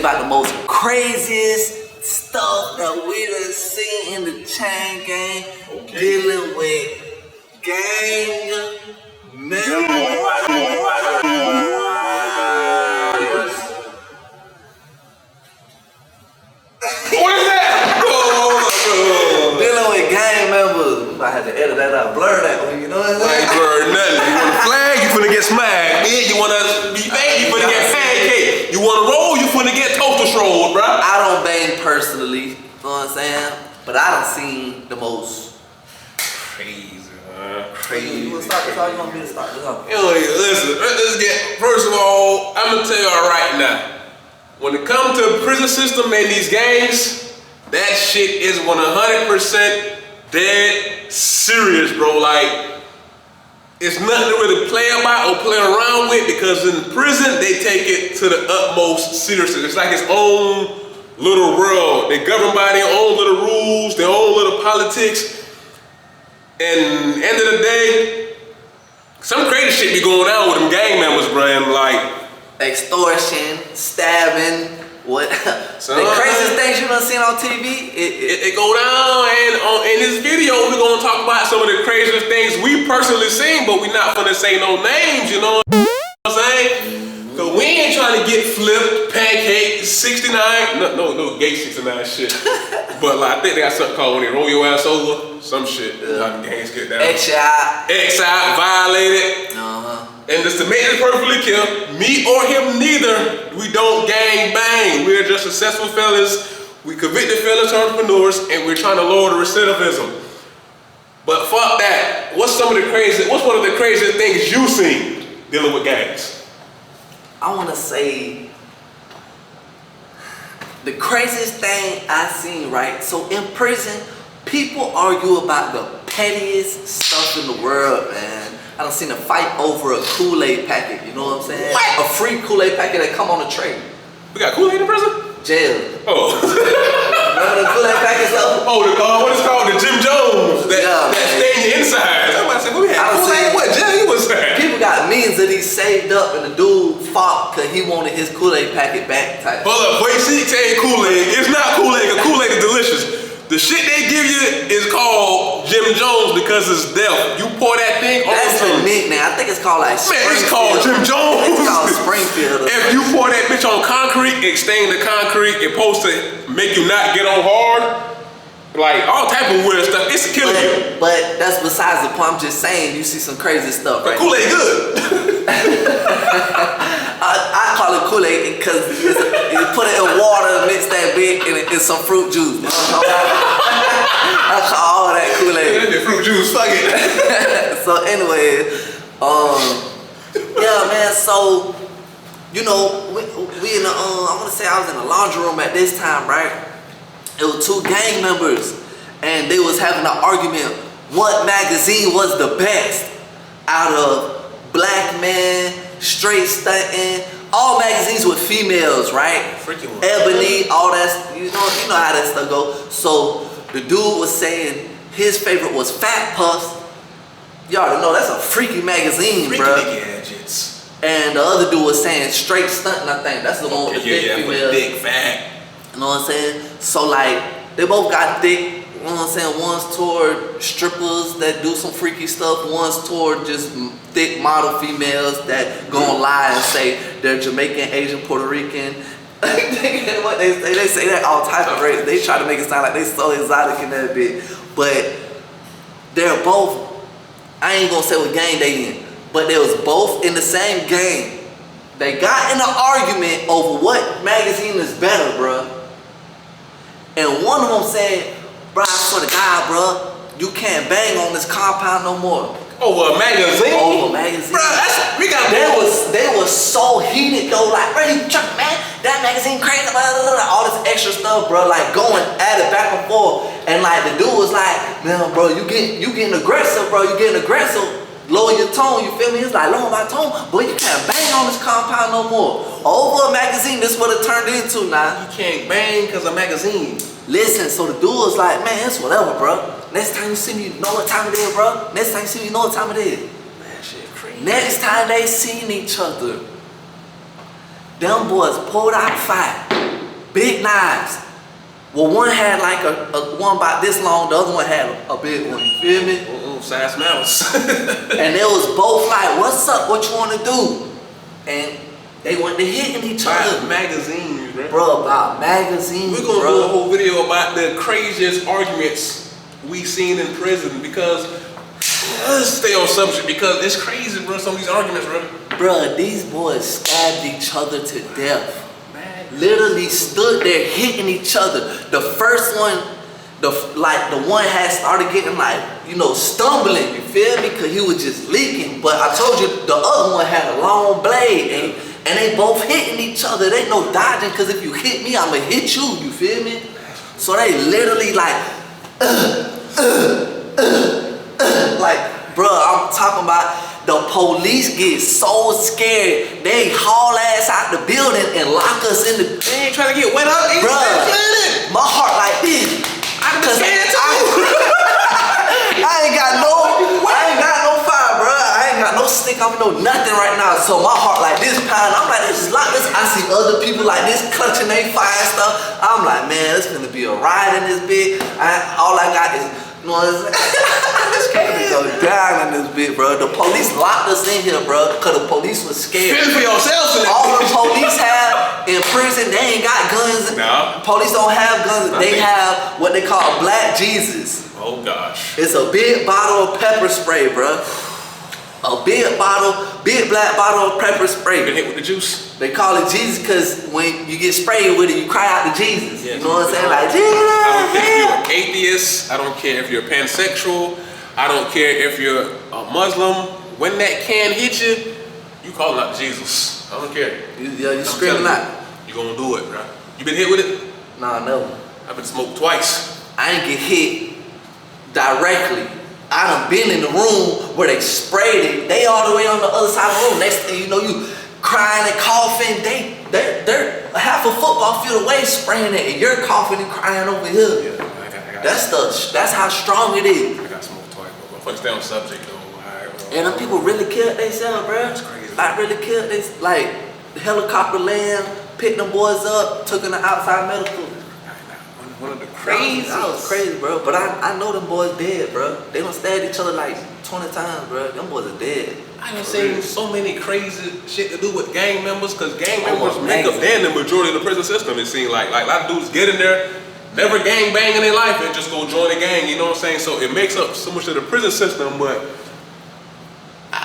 tell you about the most craziest stuff that we done seen in the chain gang, dealing with gang members. What is that? Dealing with gang members. We might have to edit that out, blur that one, you know what I'm saying? I ain't blur nothing. You want to flag, you finna get smacked. You want to be banged, you finna get pancake. You want to roll, you finna get toaster rolled, bro. I don't bang personally, you know what I'm saying? But I done seen the most crazy. You want to start this off? You want me to start this off? Listen, let's get, first of all, I'm going to tell y'all right now. When it comes to the prison system and these gangs, that shit is 100% dead serious, bro. Like, it's nothing to really play about or play around with, because in prison, they take it to the utmost seriousness. It's like its own little world. They govern by their own little rules, their own little politics. And end of the day, some crazy shit be going on with them gang members, bro. And like extortion, stabbing, what? The craziest things you done seen on TV. It go down, and in this video we're gonna talk about some of the craziest things we personally seen, but we not gonna say no names, you know what I'm saying? Cause we ain't trying to get flipped, pancake, 69, no gay 69 shit. But like, I think they got something called when they roll your ass over, some shit. How the gangs get down. X-out, violated. And just to make this perfectly clear, me or him neither, we don't gang bang. We're just successful fellas. We convicted fellas, entrepreneurs, and we're trying to lower the recidivism. But fuck that. What's one of the craziest things you seen dealing with gangs? I want to say the craziest thing I seen, right? So in prison, people argue about the pettiest stuff in the world, man. I done seen a fight over a Kool-Aid packet, you know what I'm saying? What? A free Kool-Aid packet that come on a tray. We got Kool-Aid in prison? Jail. Oh. Remember the Kool-Aid packets though? Oh, what is it called? The Jim Jones. That stain your inside. Somebody said, we had Kool-Aid. What jail you was at? People got millions of these saved up, and the dude fought because he wanted his Kool-Aid packet back type. Hold up, wait, she saying Kool-Aid. It's not Kool-Aid, because Kool-Aid is delicious. The shit they give you is called Jim Jones because it's death. You pour that thing on That's the nickname. I think it's called like Springfield. Man, it's called Jim Jones. It's called Springfield. If you pour that bitch on concrete, it stain the concrete. It's supposed to make you not get on hard. Like all type of weird stuff. It's killing you. But that's besides the point. I'm just saying you see some crazy stuff, right? Kool-Aid good. I call it Kool-Aid because you put it in water, mix that bit, and it's some fruit juice. I call all that Kool-Aid. The fruit juice, fuck it. So anyway, yeah, man. So you know, we in the I want to say I was in the laundry room at this time, right? It was two gang members, and they was having an argument. What magazine was the best out of Black Man, Straight Stunting, all magazines with females, right? Freaking Ebony, all that, you know how that stuff go. So the dude was saying his favorite was Fat Puffs. You already know that's a freaky magazine, bro. Freaky gadgets. And the other dude was saying Straight Stunting, I think. That's the one with the thick females. Big fat. You know what I'm saying? So like, they both got thick, you know what I'm saying? One's toward strippers that do some freaky stuff. One's toward just thick model females that go on lie and say they're Jamaican, Asian, Puerto Rican. What they say that all type of race. They try to make it sound like they so exotic in that bit. But they're both, I ain't gonna say what gang they in, but they was both in the same gang. They got in an argument over what magazine is better, bruh. And one of them said, bro, I swear to God, bro, you can't bang on this compound no more. Over a magazine? Over a magazine. Bro, they was so heated though, like, bro, you tripping, man? That magazine crazy, blah, blah, blah, all this extra stuff, bro, like going at it back and forth. And like the dude was like, man, bro, you getting aggressive, bro, you getting aggressive. Lower your tone, you feel me? It's like, lower my tone, boy, you can't bang on this compound no more. Over a magazine, this what it turned into now. You can't bang because of magazine. Listen, so the dude was like, man, it's whatever, bro. Next time you see me, you know what time it is, bro. Next time you see me, you know what time it is. Man, shit crazy. Next time they seen each other, them boys pulled out a fight. big knives. Well, one had like a one about this long, the other one had a big one. You feel me? Size matters. And they was both like, "What's up? What you want to do?" And they went to hitting each other. Magazines, bro. About magazines. We're gonna do a whole video about the craziest arguments we seen in prison because let's stay on subject because it's crazy, bro. Some of these arguments, bro. Bro, these boys stabbed each other to death. Literally stood there hitting each other. The first one, the one had started getting like, stumbling, you feel me? Cause he was just leaking. But I told you the other one had a long blade and they both hitting each other. They no dodging, cause if you hit me, I'ma hit you feel me? So they literally like, like, bro, I'm talking about the police get so scared, they haul ass out the building and lock us in the. They ain't trying to get wet up, bro. My heart like this. I ain't got no fire, bro. I ain't got no stick, I don't know nothing right now. So my heart like this pound. I'm like, this is like this. I see other people like this clutching their fire and stuff. I'm like, man, it's gonna be a ride in this bit. All I got is. You know what I'm saying? It's gonna go down in this bit, bro. The police locked us in here, bro, because the police was scared. Fend for yourselves. All the police have in prison, they ain't got guns. No. Police don't have guns. They have what they call Black Jesus. Oh gosh. It's a big bottle of pepper spray, bro. A big black bottle of pepper spray. Been hit with the juice. They call it Jesus because when you get sprayed with it, you cry out to Jesus. Yes, you know what I'm saying? Like, Jesus. I don't care if you're an atheist. I don't care if you're pansexual. I don't care if you're a Muslim. When that can hit you, you call out Jesus. I don't care. You screaming out. You gonna do it, bro. You been hit with it? Nah, never. I've been smoked twice. I ain't get hit directly. I done been in the room where they sprayed it. They all the way on the other side of the room. Next thing you know, you crying and coughing. They're half a football field away spraying it, and you're coughing and crying over here. Yeah, I got that's how strong it is. I got smoked twice, bro. But stay on subject though. And them people really killed themselves, bro. That's crazy. Like really killed they like the helicopter land, picked them boys up, took them to outside medical. One of the crazy. That was crazy, bro. But I know them boys dead, bro. They done stabbed each other like 20 times, bro. Them boys are dead. I done seen so many crazy shit to do with gang members, because gang members make up the majority of the prison system. It seems like a lot of dudes get in there, never gang bang in their life, and just go join a gang. You know what I'm saying? So it makes up so much of the prison system. But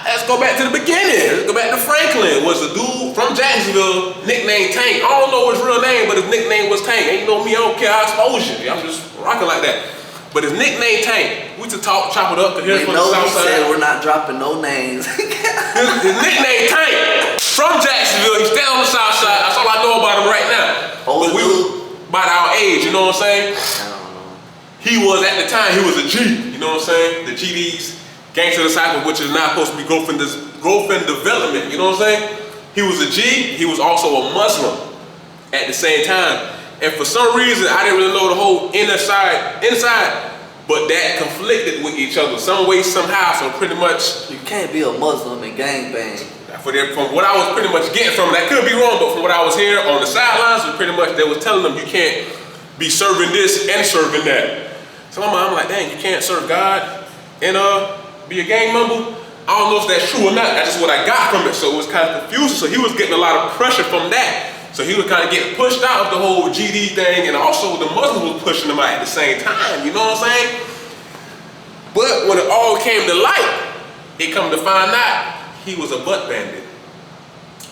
let's go back to the beginning. Let's go back to Franklin. Was a dude from Jacksonville, nicknamed Tank. I don't know his real name, but his nickname was Tank. And you know me, I don't care how exposure. I'm just rocking like that. But his nickname Tank. We to chop it up to hear from the south side. Said we're not dropping no names. his nickname Tank. From Jacksonville. He stay on the south side. That's all I know about him right now. But we were about our age, you know what I'm saying? I don't know. He was at the time, he was a G. You know what I'm saying? The GDs. Gangster Disciple, which is not supposed to be growth and development, you know what I'm saying? He was a G, he was also a Muslim at the same time. And for some reason, I didn't really know the whole inside, but that conflicted with each other some way, somehow, so pretty much. You can't be a Muslim and gangbang. From what I was pretty much getting from it, I could be wrong, but from what I was hearing on the sidelines, was pretty much they was telling them you can't be serving this and serving that. So I'm like, dang, you can't serve God and be a gang member? I don't know if that's true or not. That's just what I got from it. So it was kind of confusing. So he was getting a lot of pressure from that. So he was kind of getting pushed out of the whole GD thing, and also the Muslims was pushing him out at the same time. You know what I'm saying? But when it all came to light, it come to find out he was a butt bandit.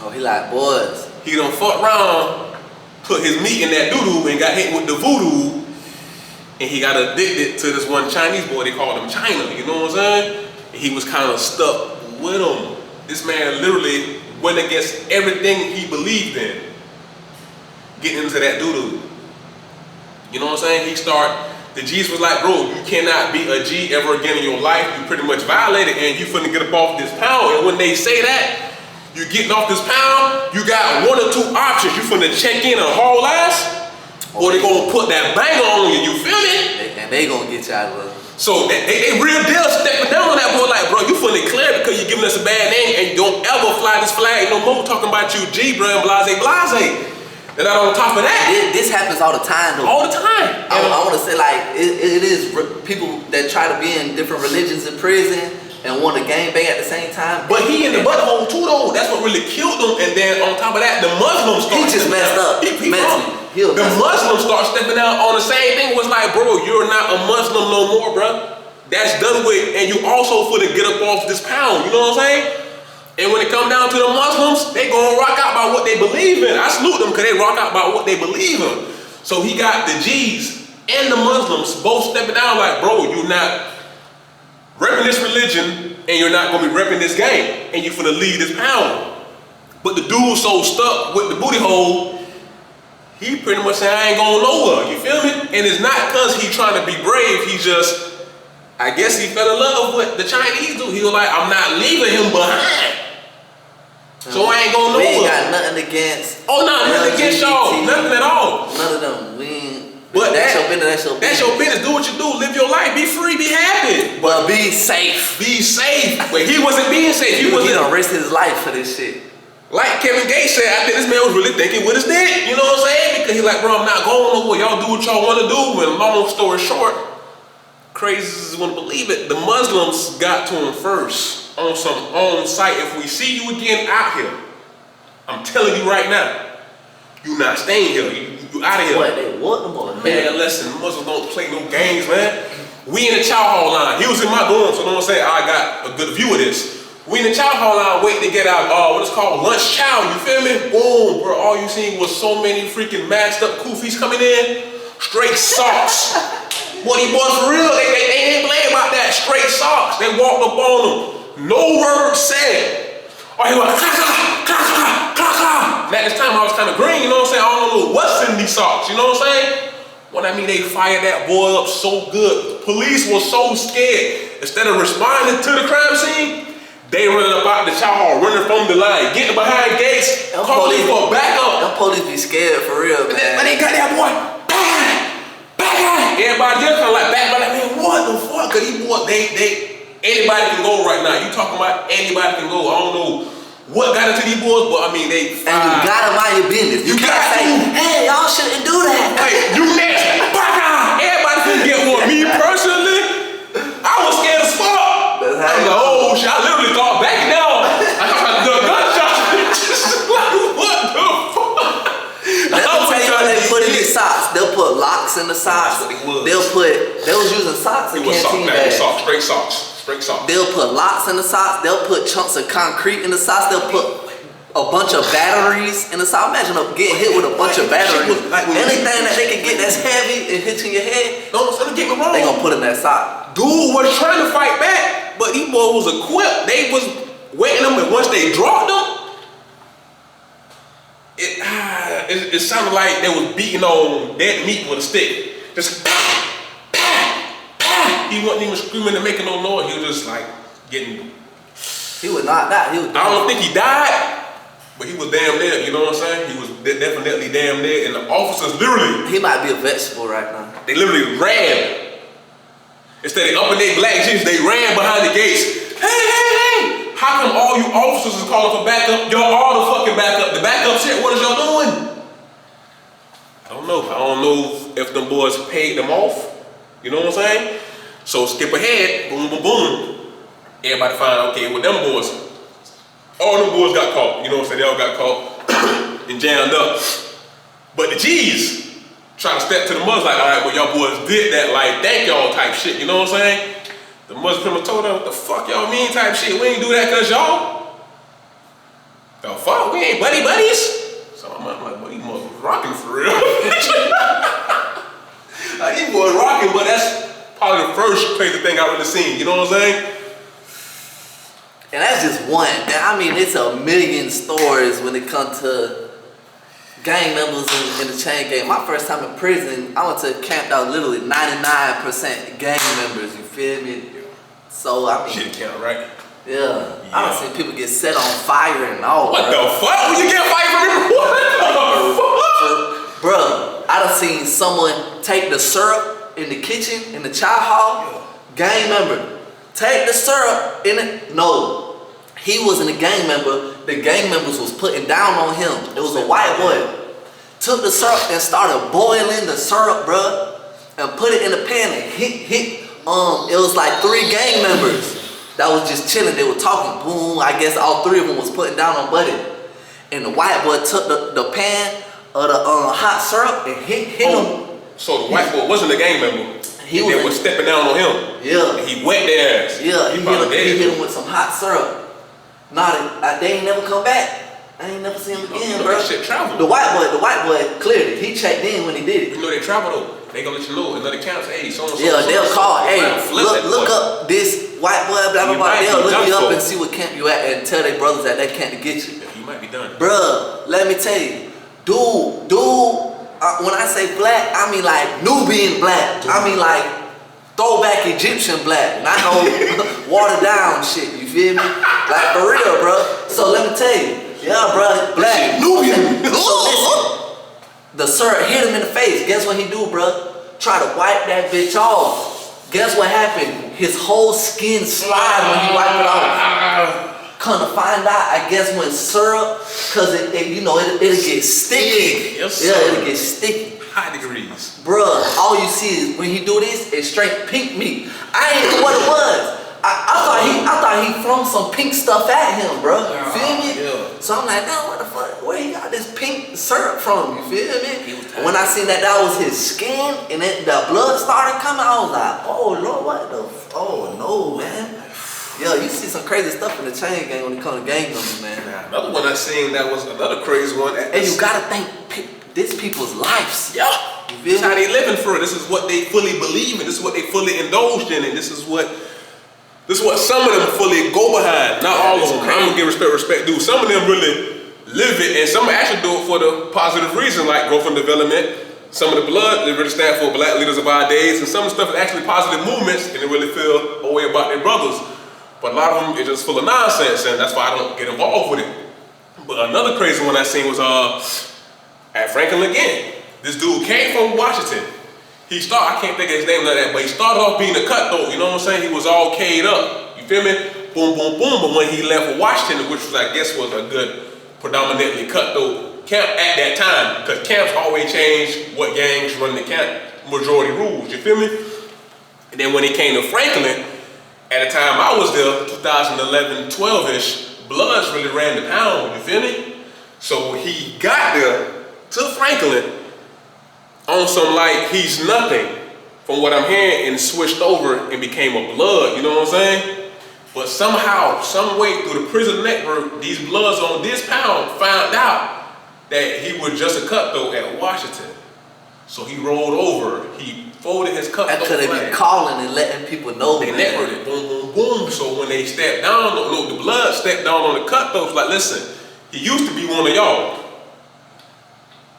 Oh, he like boys. He done fucked around, put his meat in that doo-doo and got hit with the voodoo. And he got addicted to this one Chinese boy, they called him China, you know what I'm saying? And he was kind of stuck with him. This man literally went against everything he believed in, getting into that doo-doo. You know what I'm saying? The G's was like, bro, you cannot be a G ever again in your life. You pretty much violated and you finna get up off this pound. And when they say that, you're getting off this pound, you got one or two options. You finna check in and haul ass, or they gonna put that banger on you, you feel me? And they gonna get you out of it. So they real deal stepping down on that boy like, bro, you fully clear because you're giving us a bad name and you don't ever fly this flag no more talking about you G, bro, and blase. And then on top of that, this happens all the time though. All the time. I want to say like it is people that try to be in different religions in prison and want to gang bang at the same time. But he in the butthole too though. That's what really killed him. And then on top of that, the Muslims He just messed up. The Muslims start stepping out on the same thing. Was like, bro, you're not a Muslim no more, bro. That's done with. And you also for to get up off this pound. You know what I'm saying? And when it come down to the Muslims, they gonna rock out by what they believe in. I salute them because they rock out by what they believe in. So he got the G's and the Muslims both stepping down like, bro, you're not repping this religion and you're not gonna be repping this game and you finna leave this pound. But the dude so stuck with the booty hole, he pretty much said, I ain't going nowhere, you feel me? And it's not because he trying to be brave, he just, I guess he fell in love with the Chinese dude. He was like, I'm not leaving him behind. So I ain't going nowhere. We ain't got nothing against. Oh, no, nothing against y'all. Nothing at all. None of them. We ain't. But that's your business. That's your business. That's your business. Do what you do. Live your life. Be free. Be happy. But be safe. Be safe. But he wasn't being safe. He done risked his life for this shit. Like Kevin Gates said, I think this man was really thinking with his dick. You know what I'm saying? Because he's like, bro, I'm not going nowhere. Y'all do what y'all want to do. And long story short, crazies wouldn't believe it. The Muslims got to him first on some on-site. If we see you again out here, I'm telling you right now, you not staying here. You out of here. What, they want them or man, listen, Muslims don't play no games, man. We in the chow hall line. He was in my dorm, so don't say I got a good view of this. We in the chow hall line waiting to get our, what it's called, lunch chow, you feel me? Boom, bro, all you seen was so many freaking masked up kufis coming in. Straight socks. Boy, these boys for real, they ain't playing about that. Straight socks. They walked up on them. No word said. Oh, he went, clack, clack, clack, clack, clack. And at this time, I was kind of green, you know what I'm saying? I don't know what's in these socks, you know what I'm saying? When I mean, they fired that boy up so good. Police was so scared. Instead of responding to the crime scene, they running up out the chow hall, running from the line, getting behind gates, calling for backup. Them police be scared for real, man. And they got that boy, bang, bang. Everybody just kind of like back, like, man, what the fuck? Cause these boys, anybody can go right now. You talking about anybody can go. I don't know what got into these boys, but I mean, they and you gotta mind your business. You can't say, hey, y'all shouldn't do that. Hey, you next. Everybody can get one. Me personally, I was scared as fuck. I'm like, oh shit, I literally thought back now. I thought the gunshots. Like, what the fuck? Let me tell you what they put in these socks. They'll put locks in the socks. That's what it was. They was using socks in canteen bags. Straight socks. Straight socks. They'll put locks in the socks. They'll put chunks of concrete in the socks. They'll put a bunch of batteries in the socks. Imagine getting hit with a bunch of batteries. Anything that they can get that's heavy and hitting your head, don't get me wrong. They gonna put in that sock. Dude was trying to fight back, but these boys was equipped. They was waiting them, and once they dropped them, it sounded like they was beating on dead meat with a stick. Just he wasn't even screaming and making no noise. He was just like getting. He was not die. I don't think he died, but he was damn near. You know what I'm saying? He was definitely damn near. And the officers literally. He might be a vegetable right now. They literally ran. Instead of upping their black jeans, they ran behind the gates. Hey! How come all you officers is calling for backup? Y'all all the fucking backup. The backup shit, what is y'all doing? I don't know if them boys paid them off. You know what I'm saying? So skip ahead, boom, boom, boom. Everybody find, okay, with them boys, all them boys got caught. You know what I'm saying? They all got caught and jammed up. But the G's trying to step to the Muslims like, all right, well, y'all boys did that, like, thank y'all type shit. You know what I'm saying? The Muslim told them, what the fuck y'all mean type shit? We ain't do that cause y'all. The fuck? We ain't buddies? So I'm like, well, these boys rocking for real. Like, these boys rocking, but that's probably the first crazy thing I really seen. You know what I'm saying? And that's just one. I mean, it's a million stories when it comes to gang members in the chain gang. My first time in prison, I went to a camp that was literally 99% gang members, you feel me? So, I mean. Shit count, right? Yeah. I done seen people get set on fire and all. What the fuck? When you get fired from me? What the fuck? Bruh, I done seen someone take the syrup in the kitchen, in the chow hall. Gang member. Take the syrup in it. No. He wasn't a gang member. The gang members was putting down on him. It was a white boy. took the syrup and started boiling the syrup, bruh, and put it in the pan and hit. It was like 3 gang members that was just chilling. They were talking. Boom. I guess all 3 of them was putting down on Buddy. And the white boy took the pan of the hot syrup and hit him. So the white boy wasn't a gang member. They was stepping down on him. Yeah. And he wet their ass. Yeah, he hit him with some hot syrup. Nah, they ain't never come back. I ain't never seen him again, bro. That shit traveled. The white boy cleared it. He checked in when he did it. You know they travel though. They gonna let you know another camp. Hey, so and so. Yeah, they'll call. Hey, look up this white boy. Blah blah blah. They'll look you up and see what camp you at and tell their brothers at that camp to get you. Yeah, you might be done. Bruh, let me tell you, dude. When I say black, I mean like Nubian black. I mean like throwback Egyptian black, not no watered down shit. You feel me? Like for real, bro. So let me tell you. Yeah, bro, black. Nubian. So listen, the syrup hit him in the face. Guess what he do, bro? Try to wipe that bitch off. Guess what happened? His whole skin slide when he wiped it off. Come to find out, I guess when syrup, cause it'll get sticky. Yes, yeah, it'll get sticky. High degrees. Bruh, all you see is when he do this, it's straight pink meat. I ain't know what it was. I thought he thrown some pink stuff at him, bro. You feel me? Yeah. So I'm like, no, what the fuck? Where he got this pink syrup from? You feel me? When I seen that was his skin and then the blood started coming, I was like, oh Lord, what the? Oh no, man. Yeah, you see some crazy stuff in the chain gang when it comes to gang numbers, man. Another one I seen that was another crazy one. And you gotta think this people's lives. Yeah. This is how they living for it. This is what they fully believe in. This is what they fully indulged in, and this is what some of them fully go behind. Not all of them. I'm gonna give respect due. Some of them really live it, and some actually do it for the positive reason, like growth and development. Some of the blood, they really stand for black leaders of our days, and some of the stuff is actually positive movements, and they really feel a way about their brothers. But a lot of them is just full of nonsense, and that's why I don't get involved with it. But another crazy one I seen was at Franklin again. This dude came from Washington. I can't think of his name like that, but he started off being a cutthroat, you know what I'm saying? He was all K'd up, you feel me? Boom, boom, boom. But when he left for Washington, which was, I guess, was a good, predominantly cutthroat camp at that time, because camps always change what gangs run the camp, majority rules, you feel me? And then when he came to Franklin, at the time I was there, 2011, 12-ish, Bloods really ran the pound, you feel me? So he got there to Franklin on some like he's nothing, from what I'm hearing, and switched over and became a Blood, you know what I'm saying? But somehow, some way through the prison network, these Bloods on this pound found out that he was just a cutthroat at Washington. So he rolled over, he folded his cutthroat flag. That could have been calling and letting people know. They networked it, boom, boom, boom. So when they stepped down, the Blood stepped down on the cutthroats, like, listen, he used to be one of y'all.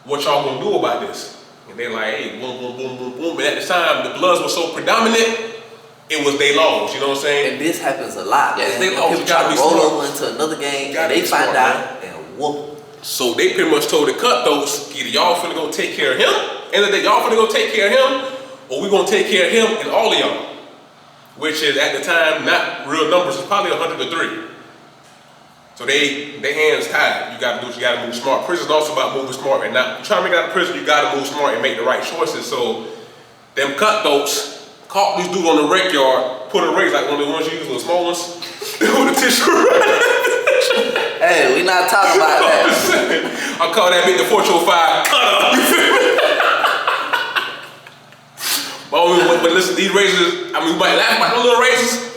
What y'all gonna do about this? And they're like, hey, boom, boom, boom, boom, boom. And at the time, the Bloods were so predominant, it was they laws, you know what I'm saying? And this happens a lot. Yes, they laws. People try to roll over into another gang and they find out and whoop. So they pretty much told the cutthroats, either y'all finna go take care of him, and that y'all finna go take care of him, or we gonna take care of him and all of y'all. Which is at the time, not real numbers, it's probably 103. So they hands tied. You gotta do what you gotta move smart. Prison's also about moving smart, and not trying to make it out of prison, you gotta move smart and make the right choices. So them cutthroats caught these dudes on the rec yard, put a race like one of the ones you use, the small ones, with a tissue. Hey, we not talking about that. I call that bit the 405 cut up. But listen, these razors, I mean, we might laugh about the little razors,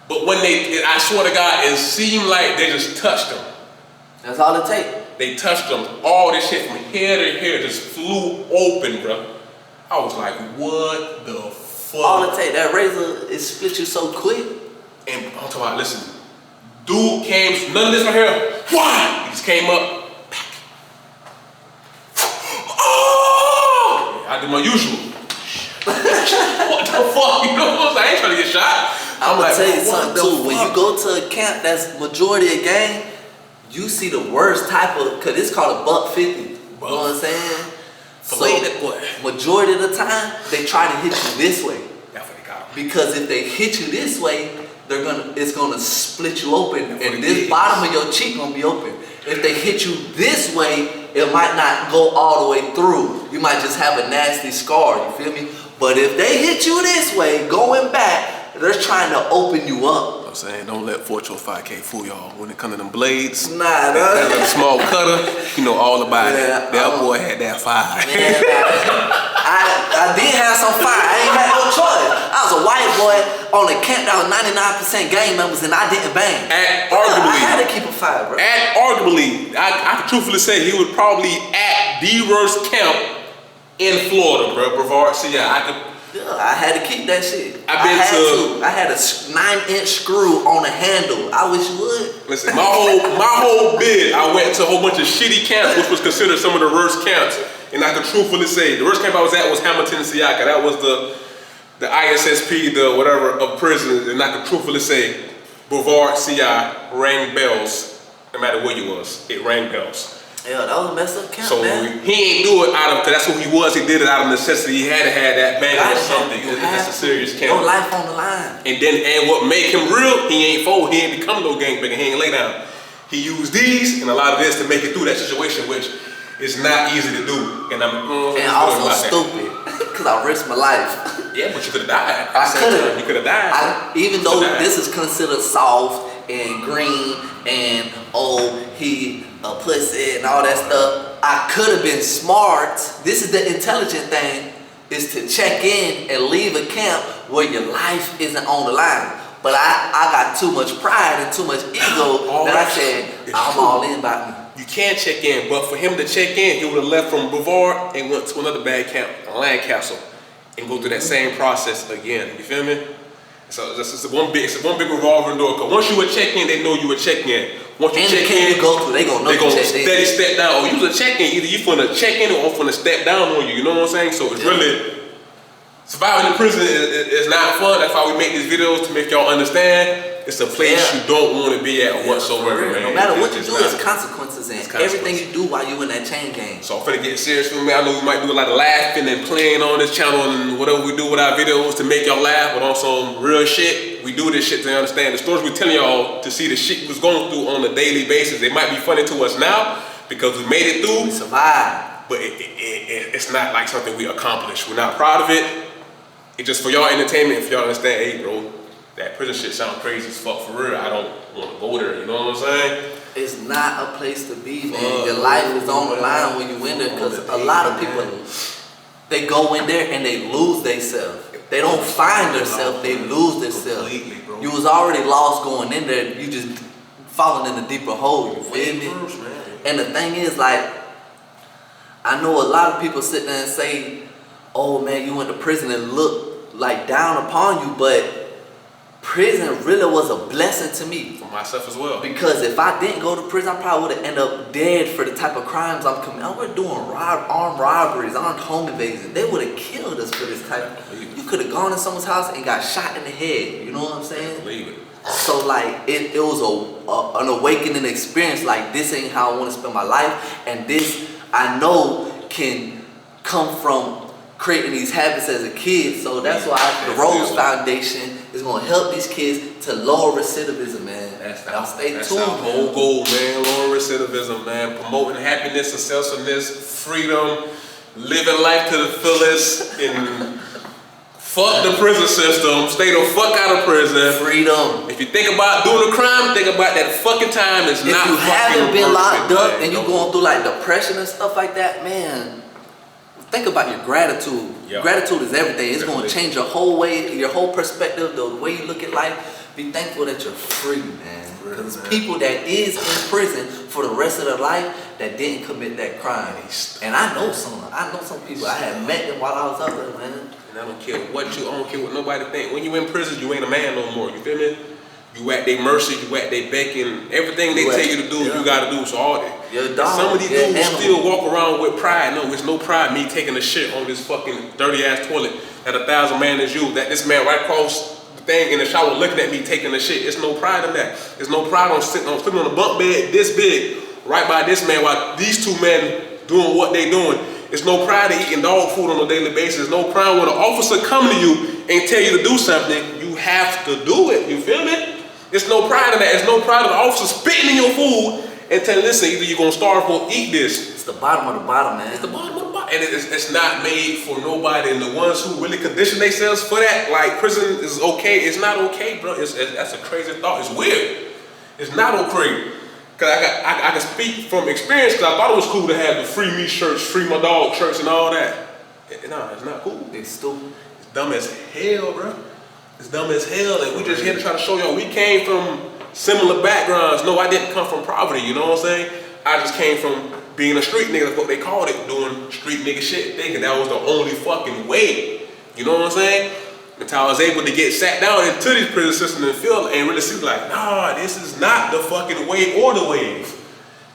but when I swear to God, it seemed like they just touched them. That's all it takes. They touched them. All this shit from hair to hair just flew open, bro. I was like, what the fuck? All it takes, that razor, it split you so quick. And I'm talking about, listen, dude came, none of this right here. Why? He just came up. Oh! I did my usual. What the fuck? You know what I'm saying? I ain't trying to get shot. I'm gonna tell you something too. When you go to a camp that's majority of gang, you see the worst type of, cause it's called a $150. You know what I'm saying? So majority of the time, they try to hit you this way. That's what they got. Because if they hit you this way, it's gonna split you open, and this bottom of your cheek gonna be open. If they hit you this way, it might not go all the way through. You might just have a nasty scar, you feel me? But if they hit you this way, going back, they're trying to open you up. I'm saying, don't let 425K fool y'all. When it comes to them blades, Nah, that little small cutter, you know all about it. That boy had that fire. Man, I did have some fire. I ain't had no choice. I was a white boy on a camp that was 99% gang members and I didn't bang. Arguably, I had to keep a fire, bro. Arguably, I can truthfully say he was probably at the worst camp in Florida, bro. Brevard. See, I had to keep that shit. I had a 9-inch screw on a handle. I wish you would. Listen, my whole bid, I went to a whole bunch of shitty camps, which was considered some of the worst camps. And I can truthfully say, the worst camp I was at was Hamilton, Siaka. That was the ISSP, the whatever of prisons. And I can truthfully say, Brevard, CI rang bells. No matter where you was, it rang bells. Yeah, that was a messed up camp, so man. He ain't do it out of, cause that's who he was. He did it out of necessity. He had to have that bang or something. That's a serious camp. No life on the line. And what made him real, he ain't fold. He ain't become no gangbanger. He ain't lay down. He used these and a lot of this to make it through that situation, which is not easy to do. And I'm and also stupid, cause I risked my life. Yeah, but you could have died. I could have. You could have died. Even though this is considered soft and green and he a pussy and all that stuff, I could have been smart. This is the intelligent thing, is to check in and leave a camp where your life isn't on the line. But I got too much pride and too much ego that I said, I'm all in about me. You can check in, but for him to check in, he would have left from Brevard and went to another bad camp, Lancaster, and go through that same process again. You feel me? So it's one big revolving door. Cause once you a check in, they know you a check in. Once you check in, you go through, they gonna know you checked in. Steady step down. Or you was a check in. Either you finna check in or finna step down on you. You know what I'm saying? So it's really surviving in prison is not fun. That's why we make these videos, to make y'all understand. It's a place you don't want to be at whatsoever, man. No matter what you do, there's consequences in everything you do while you in that chain gang. So I'm finna get serious for me. I know we might do a lot of laughing and playing on this channel and whatever we do with our videos to make y'all laugh, but on some real shit. We do this shit to understand the stories we're telling y'all, to see the shit we was going through on a daily basis. It might be funny to us now because we made it through. We survived. But it's not like something we accomplished. We're not proud of it. It's just for y'all entertainment. If y'all understand, hey bro, that prison shit sound crazy as fuck for real. I don't want to go there, you know what I'm saying? It's not a place to be, man. Your life is on the line when you in there, because a lot of people, they go in there and they lose themselves. They don't find themselves, they lose themselves. You was already lost going in there, you just falling in a deeper hole, you feel me? And the thing is, like, I know a lot of people sit there and say, oh man, you went to prison and look like down upon you, but prison really was a blessing to me. For myself as well. Because if I didn't go to prison, I probably would have ended up dead for the type of crimes I'm committing. I was doing armed robberies, armed home invasions. They would have killed us for this type of... You could have gone to someone's house and got shot in the head. You know what I'm saying? Believe it. So like, it was an awakening experience. Like, this ain't how I want to spend my life. And this, I know, can come from creating these habits as a kid. So that's why the Rose Foundation is going to help these kids to lower recidivism, man. That's our whole goal, man. Lower recidivism, man. Promoting happiness, successfulness, freedom, living life to the fullest, and fuck the prison system. Stay the fuck out of prison. Freedom. If you think about doing a crime, think about that fucking time. It's not. If you haven't been locked up and you going through like depression and stuff like that, man, think about your gratitude. Yep. Gratitude is everything. It's going to change your whole way, your whole perspective, the way you look at life. Be thankful that you're free, man. Because people that is in prison for the rest of their life that didn't commit that crime. And I know some people. I had met them while I was out there, man. And I don't care what nobody think. When you in prison, you ain't a man no more. You feel me? You at their mercy, you at their beck, and everything they tell you to do, you gotta do. So all that. Some of these dudes still walk around with pride. No, it's no pride me taking a shit on this fucking dirty ass toilet that 1,000 man is you. That this man right across the thing in the shower looking at me taking the shit. It's no pride in that. There's no pride on sleeping on a bunk bed this big right by this man while these two men doing what they doing. It's no pride in eating dog food on a daily basis. No pride when an officer come to you and tell you to do something, you have to do it. You feel me? It's no pride in that. It's no pride in the officer spitting in your food and tell, listen, either you're gonna starve or eat this. It's the bottom of the bottom, man. It's the bottom of the bottom. And it's not made for nobody. And the ones who really condition themselves for that, like prison is okay. It's not okay, bro. That's a crazy thought. It's weird. It's not okay. Cause I can speak from experience, cause I thought it was cool to have the free me shirts, free my dog shirts and all that. Nah, it's not cool. It's stupid. It's dumb as hell, bro. It's dumb as hell, and we just here to try to show y'all we came from similar backgrounds. No, I didn't come from poverty, you know what I'm saying? I just came from being a street nigga, that's what they called it, doing street nigga shit, thinking that was the only fucking way. You know what I'm saying? Until I was able to get sat down into these prison systems and feel and really see like, nah, this is not the fucking way or the wave.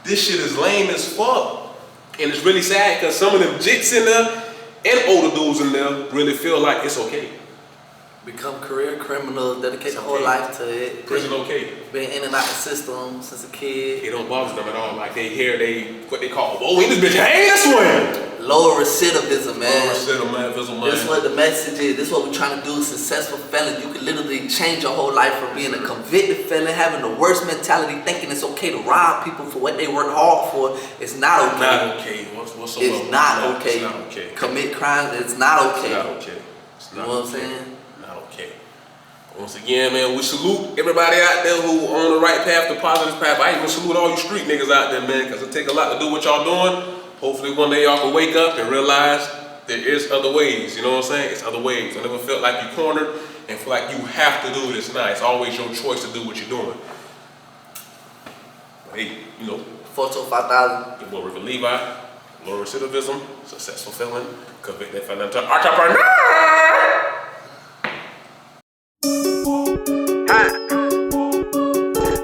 This shit is lame as fuck. And it's really sad because some of them jits in there and older dudes in there really feel like it's okay. Become career criminals, dedicate their whole life to it. Prison okay. Been in and out the system since a kid. It don't bother them at all. Like they hear what they call, oh, in this bitch, hey, this one. Lower recidivism, man. Lower recidivism, man. This is what the message is. This is what we're trying to do. Successful felon. You can literally change your whole life from being a convicted felon, having the worst mentality, thinking it's okay to rob people for what they work hard for. It's not okay. Not okay. What's it's not okay. It's not okay. Commit crimes. It's not okay. It's not okay. It's not you know what okay. I'm saying? Okay. Once again, man, we salute everybody out there who on the right path, the positive path. I even salute all you street niggas out there, man, because it take a lot to do what y'all doing. Hopefully one day y'all can wake up and realize there is other ways, you know what I'm saying? It's other ways. I never felt like you cornered and feel like you have to do this now. It's always your choice to do what you're doing. But hey, you know. 425,000. Your boy River Levi, low recidivism, successful felon, convicted financial entrepreneur.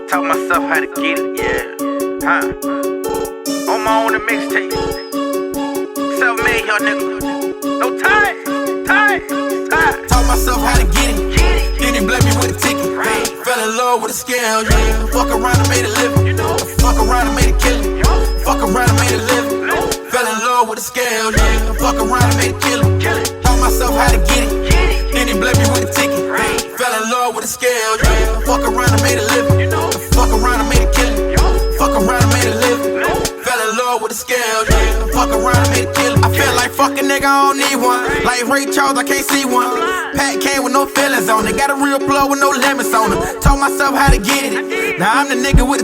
Taught myself how to get it, yeah. On my own mixtape. Self-made, young nigga. No time. Taught myself how to get it. Then he bled me with a ticket. Fell in love with a scale, yeah. Fuck around and made a living. Fuck around and made a killing. Fuck around and made a living. Fell in love with a scale, yeah. Fuck around and made a killing. Taught myself how to get it. Then he bled me with a ticket. Fell in love with a scale, yeah. Fuck around and made a living. Fuck around and made a killing. Fuck around and made a living. Fell in love with a scale, yeah. Fuck around and made a killing. I feel like fuck a nigga, I don't need one. Like Ray Charles, I can't see one. Pat came with no feelings on it. Got a real plug with no limits on it. Taught myself how to get it. Now I'm the nigga with a